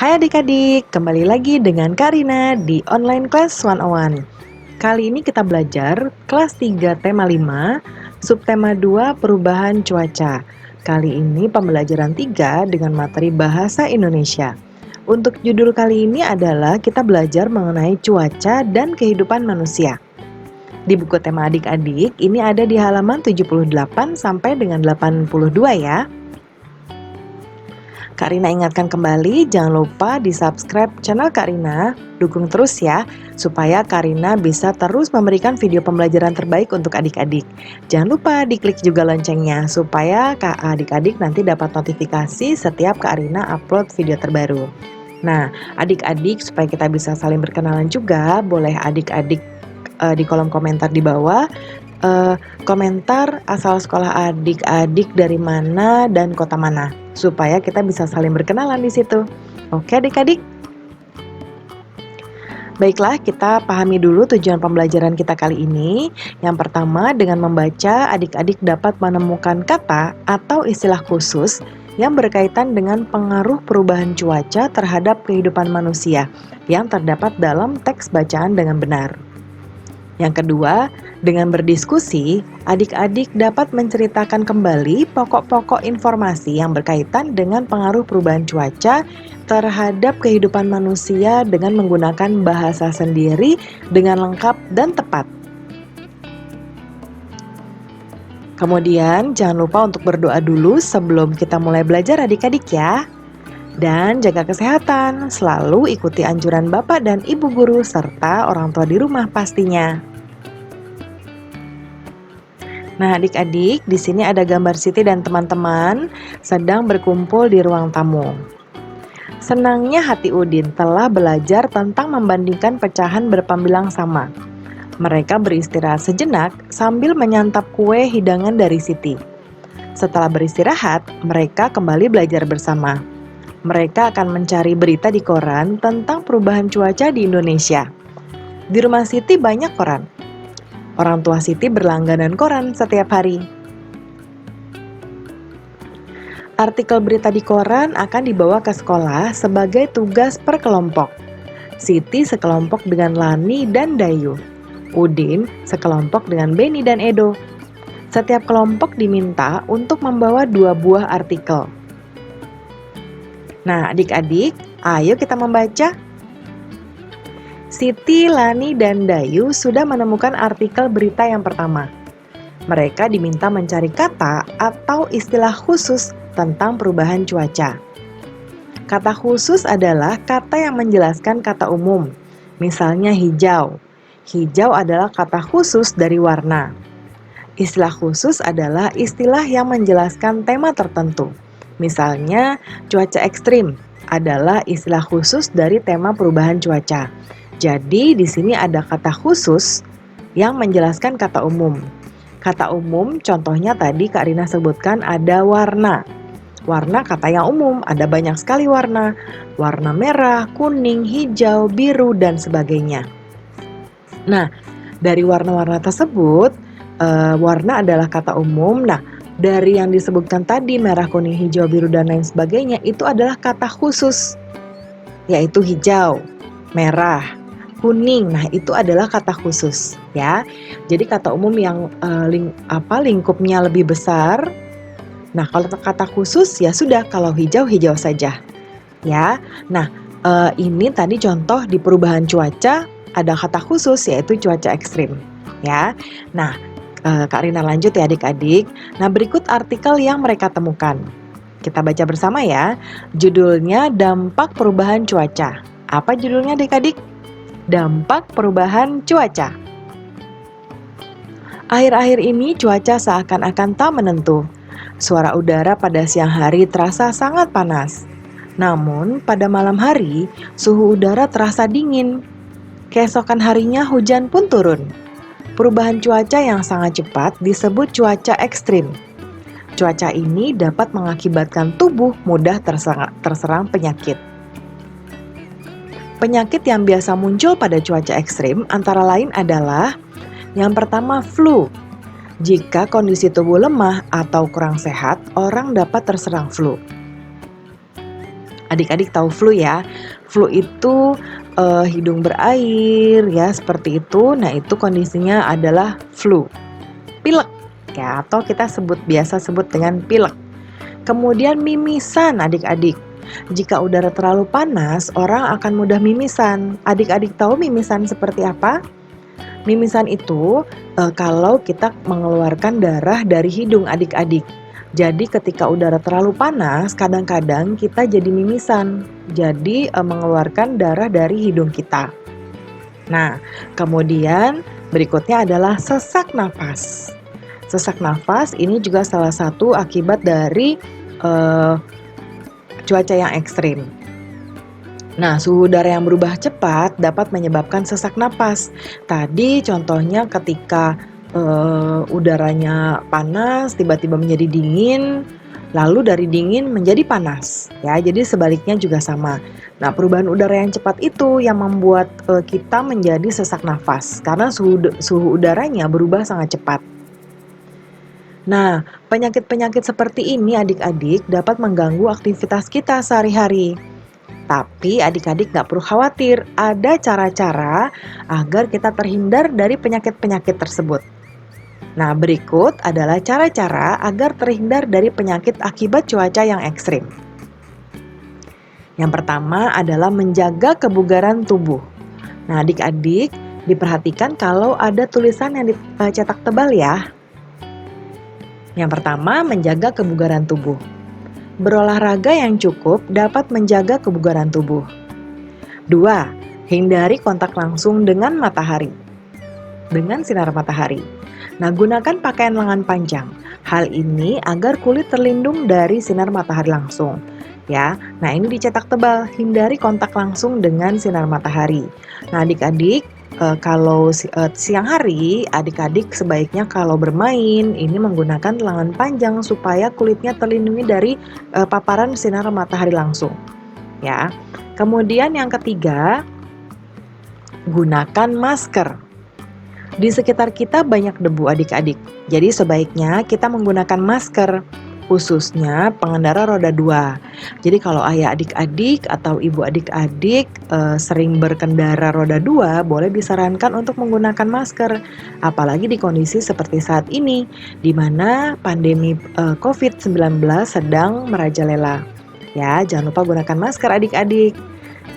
Hai adik-adik, kembali lagi dengan Karina di Online Class 101. Kali ini kita belajar kelas 3 tema 5, subtema 2 perubahan cuaca. Kali ini pembelajaran 3 dengan materi bahasa Indonesia. Untuk judul kali ini adalah kita belajar mengenai cuaca dan kehidupan manusia. Di buku tema adik-adik, ini ada di halaman 78 sampai dengan 82 ya. Kak Rina ingatkan kembali, jangan lupa di-subscribe channel Kak Rina, dukung terus ya, supaya Kak Rina bisa terus memberikan video pembelajaran terbaik untuk adik-adik. Jangan lupa diklik juga loncengnya, supaya adik-adik nanti dapat notifikasi setiap Kak Rina upload video terbaru. Nah, adik-adik supaya kita bisa saling berkenalan juga, boleh adik-adik di kolom komentar di bawah, komentar asal sekolah adik-adik dari mana dan kota mana, supaya kita bisa saling berkenalan di situ. Oke adik-adik? Baiklah, kita pahami dulu tujuan pembelajaran kita kali ini. Yang pertama, dengan membaca, adik-adik dapat menemukan kata atau istilah khusus yang berkaitan dengan pengaruh perubahan cuaca terhadap kehidupan manusia yang terdapat dalam teks bacaan dengan benar. Yang kedua, dengan berdiskusi, adik-adik dapat menceritakan kembali pokok-pokok informasi yang berkaitan dengan pengaruh perubahan cuaca terhadap kehidupan manusia dengan menggunakan bahasa sendiri dengan lengkap dan tepat. Kemudian, jangan lupa untuk berdoa dulu sebelum kita mulai belajar adik-adik ya. Dan jaga kesehatan, selalu ikuti anjuran Bapak dan Ibu guru serta orang tua di rumah pastinya. Nah, adik-adik, di sini ada gambar Siti dan teman-teman sedang berkumpul di ruang tamu. Senangnya hati Udin telah belajar tentang membandingkan pecahan berpambilang sama. Mereka beristirahat sejenak sambil menyantap kue hidangan dari Siti. Setelah beristirahat, mereka kembali belajar bersama. Mereka akan mencari berita di koran tentang perubahan cuaca di Indonesia. Di rumah Siti banyak koran. Orang tua Siti berlangganan koran setiap hari. Artikel berita di koran akan dibawa ke sekolah sebagai tugas per kelompok. Siti sekelompok dengan Lani dan Dayu. Udin sekelompok dengan Beni dan Edo. Setiap kelompok diminta untuk membawa 2 buah artikel. Nah, adik-adik, ayo kita membaca. Siti, Lani, dan Dayu sudah menemukan artikel berita yang pertama. Mereka diminta mencari kata atau istilah khusus tentang perubahan cuaca. Kata khusus adalah kata yang menjelaskan kata umum. Misalnya hijau. Hijau adalah kata khusus dari warna. Istilah khusus adalah istilah yang menjelaskan tema tertentu. Misalnya, cuaca ekstrim adalah istilah khusus dari tema perubahan cuaca. Jadi di sini ada kata khusus yang menjelaskan kata umum. Kata umum contohnya tadi Kak Rina sebutkan ada warna. Warna kata yang umum, ada banyak sekali warna. Warna merah, kuning, hijau, biru, dan sebagainya. Nah, dari warna-warna tersebut, warna adalah kata umum. Nah, dari yang disebutkan tadi merah, kuning, hijau, biru, dan lain sebagainya itu adalah kata khusus, yaitu hijau, merah, kuning. Nah, itu adalah kata khusus ya. Jadi kata umum yang lingkupnya lebih besar. Nah, kalau kata khusus ya sudah, kalau hijau hijau saja. Ya. Nah, ini tadi contoh di perubahan cuaca ada kata khusus yaitu cuaca ekstrim ya. Nah, Kak Rina lanjut ya adik-adik. Nah, berikut artikel yang mereka temukan. Kita baca bersama ya. Judulnya Dampak Perubahan Cuaca. Apa judulnya adik-adik? Dampak perubahan cuaca. Akhir-akhir ini cuaca seakan-akan tak menentu. Suara udara pada siang hari terasa sangat panas. Namun pada malam hari suhu udara terasa dingin. Keesokan harinya hujan pun turun. Perubahan cuaca yang sangat cepat disebut cuaca ekstrim. Cuaca ini dapat mengakibatkan tubuh mudah terserang penyakit. Penyakit yang biasa muncul pada cuaca ekstrim antara lain adalah yang pertama flu. Jika kondisi tubuh lemah atau kurang sehat, orang dapat terserang flu. Adik-adik tahu flu ya? Flu itu hidung berair ya, seperti itu. Nah, itu kondisinya adalah flu. Pilek ya, atau kita biasa sebut dengan pilek. Kemudian mimisan adik-adik. Jika udara terlalu panas, orang akan mudah mimisan. Adik-adik tahu mimisan seperti apa? Mimisan itu kalau kita mengeluarkan darah dari hidung adik-adik. Jadi ketika udara terlalu panas, kadang-kadang kita jadi mimisan. Jadi mengeluarkan darah dari hidung kita. Nah, kemudian berikutnya adalah sesak nafas. Sesak nafas ini juga salah satu akibat dari cuaca yang ekstrim. Nah, suhu udara yang berubah cepat dapat menyebabkan sesak napas. Tadi contohnya ketika udaranya panas tiba-tiba menjadi dingin, lalu dari dingin menjadi panas. Ya, jadi sebaliknya juga sama. Nah, perubahan udara yang cepat itu yang membuat kita menjadi sesak nafas karena suhu udaranya berubah sangat cepat. Nah, penyakit-penyakit seperti ini adik-adik dapat mengganggu aktivitas kita sehari-hari. Tapi adik-adik gak perlu khawatir, ada cara-cara agar kita terhindar dari penyakit-penyakit tersebut. Nah, berikut adalah cara-cara agar terhindar dari penyakit akibat cuaca yang ekstrim. Yang pertama adalah menjaga kebugaran tubuh. Nah, adik-adik diperhatikan kalau ada tulisan yang dicetak tebal ya. Yang pertama, menjaga kebugaran tubuh. Berolahraga yang cukup dapat menjaga kebugaran tubuh. 2. Hindari kontak langsung dengan matahari. Dengan sinar matahari. Nah, gunakan pakaian lengan panjang. Hal ini agar kulit terlindung dari sinar matahari langsung. Ya, nah ini dicetak tebal. Hindari kontak langsung dengan sinar matahari. Nah, adik-adik, kalau siang hari, adik-adik sebaiknya kalau bermain ini menggunakan lengan panjang supaya kulitnya terlindungi dari paparan sinar matahari langsung. Ya. Kemudian yang ketiga, gunakan masker. Di sekitar kita banyak debu adik-adik. Jadi sebaiknya kita menggunakan masker. Khususnya pengendara roda 2. Jadi kalau ayah adik-adik atau ibu adik-adik sering berkendara roda 2, boleh disarankan untuk menggunakan masker. Apalagi di kondisi seperti saat ini, di mana pandemi COVID-19 sedang merajalela. Ya, jangan lupa gunakan masker adik-adik.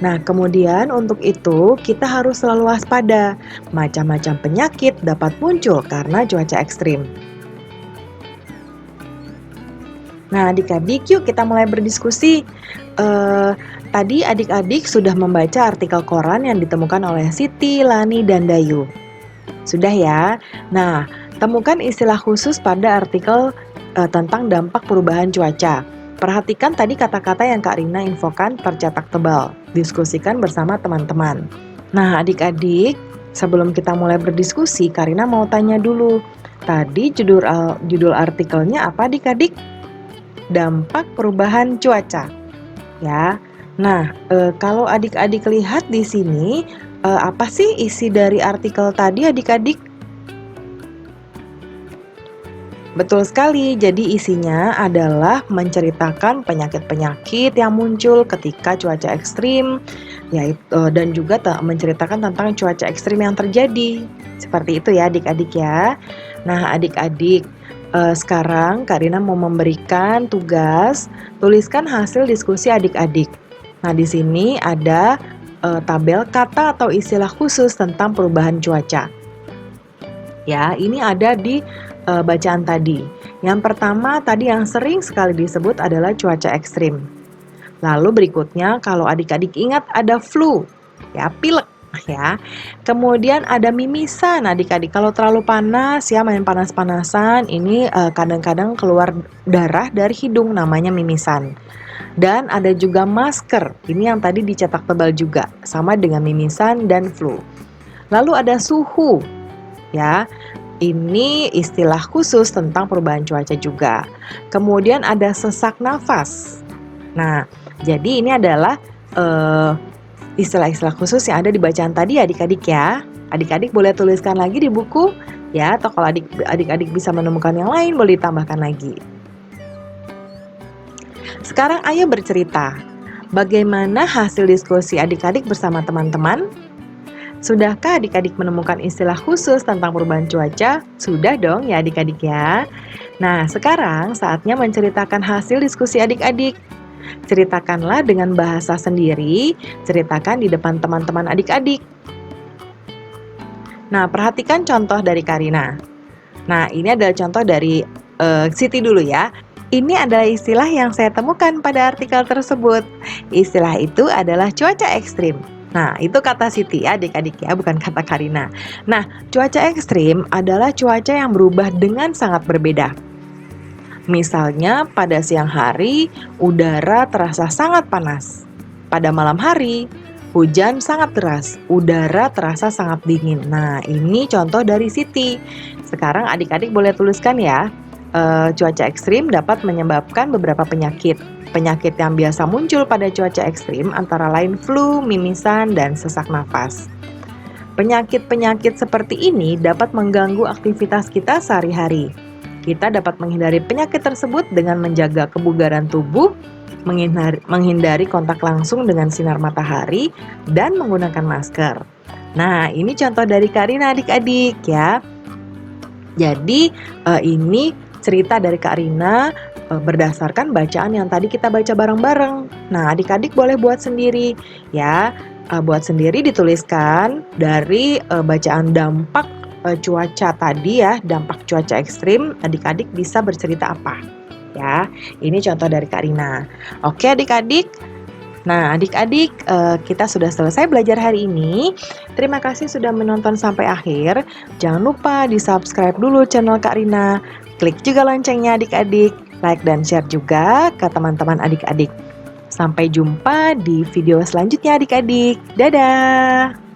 Nah, kemudian untuk itu kita harus selalu waspada. Macam-macam penyakit dapat muncul karena cuaca ekstrim. Nah, adik-adik yuk kita mulai berdiskusi. Tadi adik-adik sudah membaca artikel koran yang ditemukan oleh Siti, Lani, dan Dayu. Sudah ya? Nah, temukan istilah khusus pada artikel tentang dampak perubahan cuaca. Perhatikan tadi kata-kata yang Kak Rina infokan tercetak tebal. Diskusikan bersama teman-teman. Nah, adik-adik, sebelum kita mulai berdiskusi, Kak Rina mau tanya dulu. Tadi judul artikelnya apa adik-adik? Dampak perubahan cuaca, ya. Nah, kalau adik-adik lihat di sini, apa sih isi dari artikel tadi, adik-adik? Betul sekali. Jadi isinya adalah menceritakan penyakit-penyakit yang muncul ketika cuaca ekstrim, dan juga menceritakan tentang cuaca ekstrim yang terjadi. Seperti itu ya, adik-adik ya. Nah, adik-adik. Sekarang Kak Rina mau memberikan tugas, tuliskan hasil diskusi adik-adik. Nah, di sini ada tabel kata atau istilah khusus tentang perubahan cuaca. Ya, ini ada di bacaan tadi. Yang pertama tadi yang sering sekali disebut adalah cuaca ekstrim. Lalu berikutnya kalau adik-adik ingat ada flu, ya pilek. Ya, kemudian ada mimisan adik-adik. Kalau terlalu panas ya main panas-panasan ini kadang-kadang keluar darah dari hidung namanya mimisan. Dan ada juga masker. Ini yang tadi dicetak tebal juga sama dengan mimisan dan flu. Lalu ada suhu. Ya. Ini istilah khusus tentang perubahan cuaca juga. Kemudian ada sesak nafas. Nah, jadi ini adalah istilah-istilah khusus yang ada di bacaan tadi adik-adik ya. Adik-adik boleh tuliskan lagi di buku ya, atau kalau adik-adik bisa menemukan yang lain boleh ditambahkan lagi. Sekarang ayo bercerita. Bagaimana hasil diskusi adik-adik bersama teman-teman? Sudahkah adik-adik menemukan istilah khusus tentang perubahan cuaca? Sudah dong ya adik-adik ya. Nah, sekarang saatnya menceritakan hasil diskusi adik-adik. Ceritakanlah dengan bahasa sendiri, ceritakan di depan teman-teman adik-adik. Nah, perhatikan contoh dari Karina. Nah, ini adalah contoh dari Siti dulu ya. Ini adalah istilah yang saya temukan pada artikel tersebut. Istilah itu adalah cuaca ekstrim. Nah, itu kata Siti ya adik-adik ya, bukan kata Karina. Nah, cuaca ekstrim adalah cuaca yang berubah dengan sangat berbeda. Misalnya pada siang hari, udara terasa sangat panas. Pada malam hari, hujan sangat deras, udara terasa sangat dingin. Nah, ini contoh dari Siti. Sekarang adik-adik boleh tuliskan ya. Cuaca ekstrim dapat menyebabkan beberapa penyakit. Penyakit yang biasa muncul pada cuaca ekstrim antara lain flu, mimisan, dan sesak nafas. Penyakit-penyakit seperti ini dapat mengganggu aktivitas kita sehari-hari. Kita dapat menghindari penyakit tersebut dengan menjaga kebugaran tubuh, menghindari kontak langsung dengan sinar matahari, dan menggunakan masker. Nah, ini contoh dari Karina adik-adik ya. Jadi, ini cerita dari Kak Rina berdasarkan bacaan yang tadi kita baca bareng-bareng. Nah, adik-adik boleh buat sendiri ya. Buat sendiri dituliskan dari bacaan dampak cuaca tadi ya, dampak cuaca ekstrim, adik-adik bisa bercerita apa ya. Ini contoh dari Kak Rina. Oke adik-adik. Nah, adik-adik, kita sudah selesai belajar hari ini. Terima kasih sudah menonton sampai akhir. Jangan lupa di-subscribe dulu channel Kak Rina. Klik juga loncengnya adik-adik. Like dan share juga ke teman-teman adik-adik. Sampai jumpa di video selanjutnya adik-adik. Dadah!